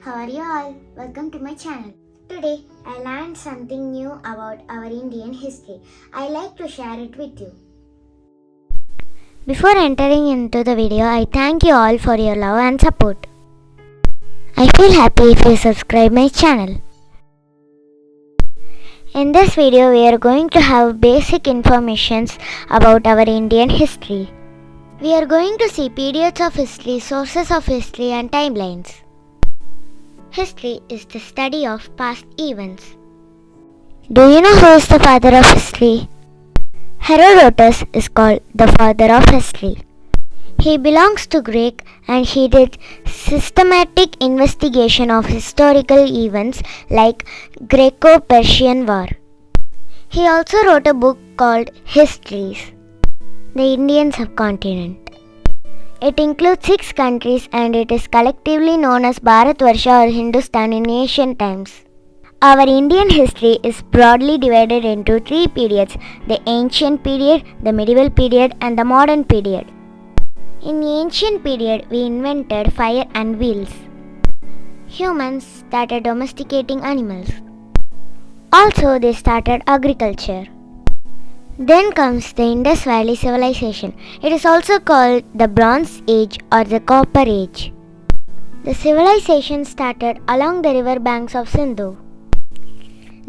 how are you all? Welcome to my channel. Today I learned something new about our Indian history. I like to share it with you. Before entering into the video, I thank you all for your love and support. I feel happy if you subscribe my channel. In this video, we are going to have basic informations about our Indian history. We are going to see periods of history, sources of history and timelines. History is the study of past events. Do you know who is the father of history? Herodotus is called the father of history. He belongs to Greek and he did systematic investigation of historical events like Greco-Persian War. He also wrote a book called Histories, the Indian subcontinent. It includes 6 countries and it is collectively known as Bharatvarsha or Hindustan in ancient times. Our Indian history is broadly divided into 3 periods: the ancient period, the medieval period and the modern period. In the ancient period, we invented fire and wheels. Humans started domesticating animals. Also, they started agriculture. Then comes the Indus Valley Civilization. It is also called the Bronze Age or the Copper Age. The civilization started along the river banks of Sindhu.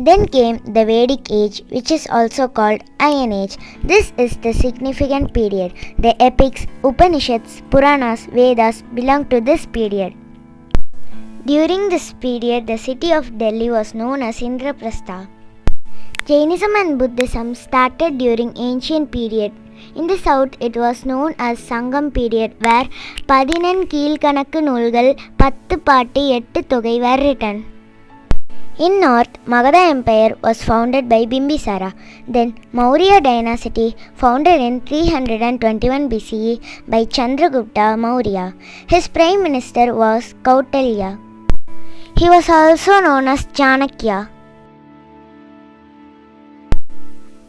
Then came the Vedic Age, which is also called Iron Age. This is the significant period. The epics, Upanishads, Puranas, Vedas belong to this period. During this period, the city of Delhi was known as Indraprastha. Jainism and Buddhism started during ancient period. In the south, it was known as Sangam period, where 11 கீழ்கணக்கு நூல்கள் 10 பாட்டு 8 தொகை were written. In north, Magadha Empire was founded by Bimbisara. Then Maurya dynasty founded in 321 BCE by Chandragupta Maurya. His prime minister was Kautilya. He was also known as Chanakya.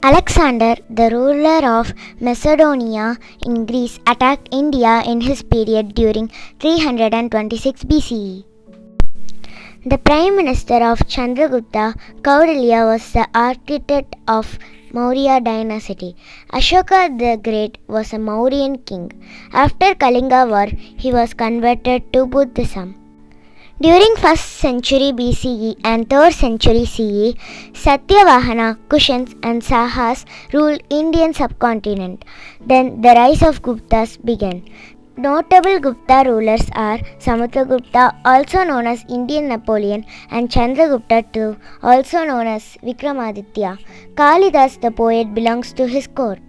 Alexander, the ruler of Macedonia in Greece, attacked India in his period during 326 BCE. The Prime Minister of Chandragupta, Kautilya, was the architect of Maurya dynasty. Ashoka the Great was a Mauryan king. After Kalinga War, he was converted to Buddhism. During 1st century BCE and 3rd century CE, Satyavahana, Kushans and Sahas ruled Indian subcontinent. Then the rise of Guptas began. Notable Gupta rulers are Samudragupta, also known as Indian Napoleon, and Chandragupta II, also known as Vikramaditya. Kalidas the poet belongs to his court.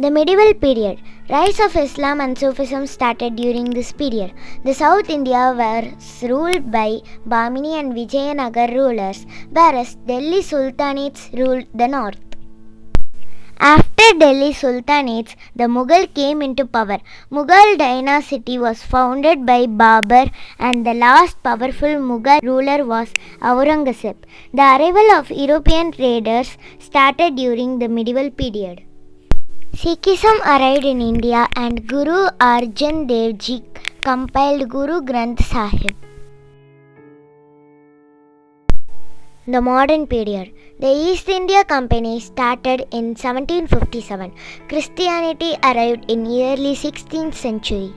The medieval period. Rise of Islam and Sufism started during this period. The South India was ruled by Bahmani and Vijayanagar rulers, whereas Delhi Sultanates ruled the north. After Delhi Sultanates, the Mughal came into power. Mughal dynasty was founded by Babur and the last powerful Mughal ruler was Aurangzeb. The arrival of European traders started during the medieval period. Sikhism arrived in India and Guru Arjan Dev Ji compiled Guru Granth Sahib. The modern period. The East India Company started in 1757. Christianity arrived in early 16th century.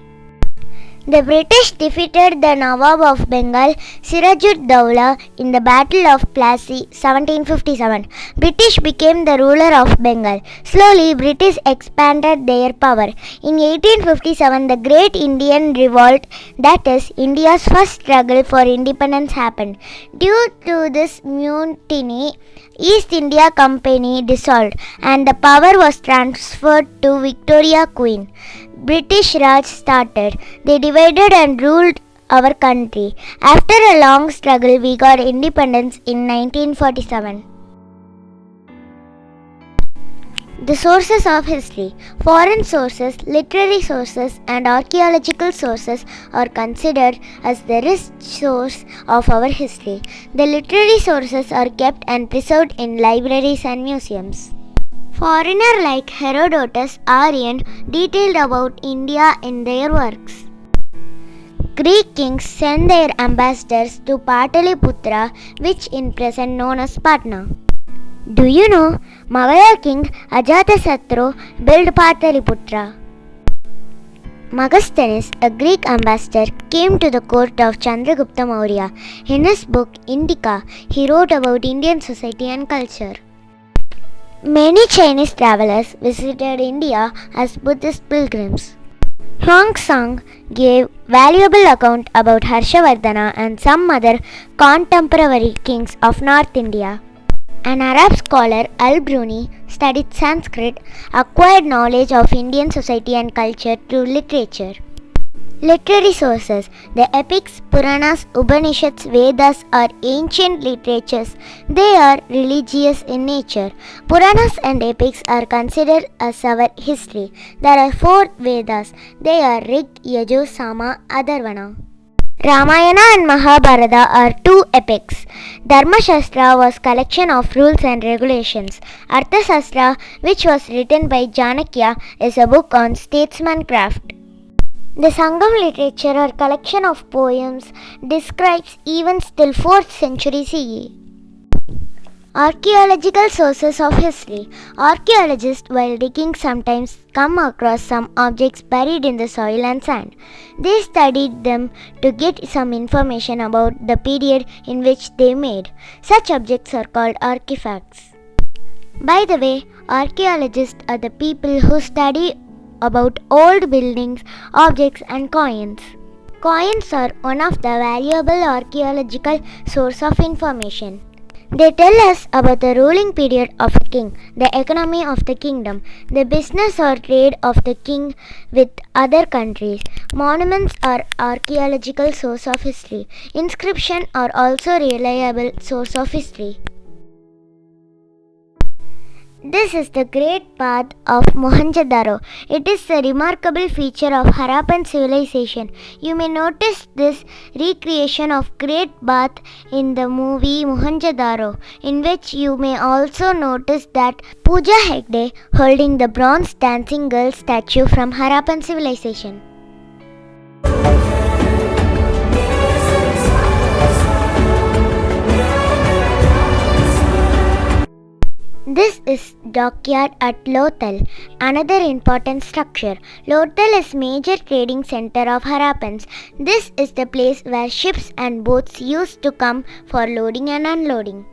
The British defeated the Nawab of Bengal, Sirajud-Dowlah, in the Battle of Plassey, 1757. British became the ruler of Bengal. Slowly, British expanded their power. In 1857, the Great Indian Revolt, that is, India's first struggle for independence, happened. Due to this mutiny, East India Company dissolved and the power was transferred to Victoria Queen. British Raj started. They divided and ruled our country. After a long struggle, we got independence in 1947. The sources of history. Foreign sources, literary sources and archaeological sources are considered as the rich source of our history. The literary sources are kept and preserved in libraries and museums. Foreigners like Herodotus, Aryan detailed about India in their works. Greek kings sent their ambassadors to Pataliputra, which in present known as Patna. Do you know Magadha king Ajatasattu built Pataliputra? Megasthenes, a Greek ambassador, came to the court of Chandragupta Maurya. In his book Indica, he wrote about Indian society and culture. Many Chinese travelers visited India as Buddhist pilgrims. Huangsang gave valuable account about Harshavardhana and some other contemporary kings of North India. An Arab scholar, Al-Bruni, studied Sanskrit, acquired knowledge of Indian society and culture through literature. Literary sources. The epics, Puranas, Upanishads, Vedas are ancient literatures. They are religious in nature. Puranas and epics are considered as our history. There are 4 Vedas. They are Rig, Yajur, Sama, Atharvana. Ramayana and Mahabharata are 2 epics. Dharmashastra was collection of rules and regulations. Arthashastra, which was written by Janakya, is a book on statesmancraft. The Sangam literature or collection of poems describes events till 4th century CE. Archaeological sources of history. Archaeologists, while digging, sometimes come across some objects buried in the soil and sand. They studied them to get some information about the period in which they made. Such objects are called artifacts. By the way, archaeologists are the people who study about old buildings, objects and coins. Coins are one of the valuable archaeological source of information. They tell us about the ruling period of a king, the economy of the kingdom, the business or trade of the king with other countries. Monuments are archaeological source of history. Inscriptions are also reliable source of history. This is the Great Bath of Mohenjo-daro. It is a remarkable feature of Harappan civilization. You may notice this recreation of Great Bath in the movie Mohenjo-daro, in which you may also notice that Pooja Hegde holding the bronze dancing girl statue from Harappan civilization. This is dockyard at Lothal, another important structure. Lothal is major trading center of Harappans. This is the place where ships and boats used to come for loading and unloading.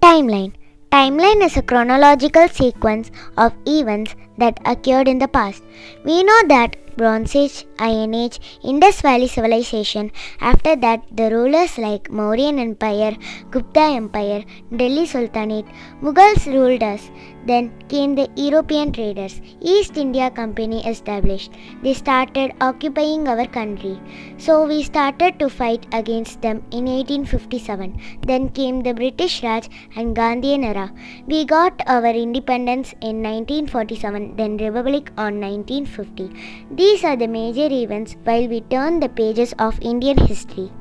Timeline. Timeline is a chronological sequence of events that occurred in the past. We know that Bronze Age, Iron Age, Indus Valley Civilization. After that, the rulers like Mauryan Empire, Gupta Empire, Delhi Sultanate, Mughals ruled us. Then came the European traders. East India Company established. They started occupying our country. So we started to fight against them in 1857. Then came the British Raj and Gandhian era. We got our independence in 1947, then Republic on 1950. These are the major events while we turn the pages of Indian history.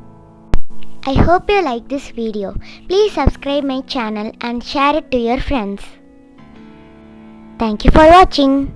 I hope you like this video. Please subscribe my channel and share it to your friends. Thank you for watching.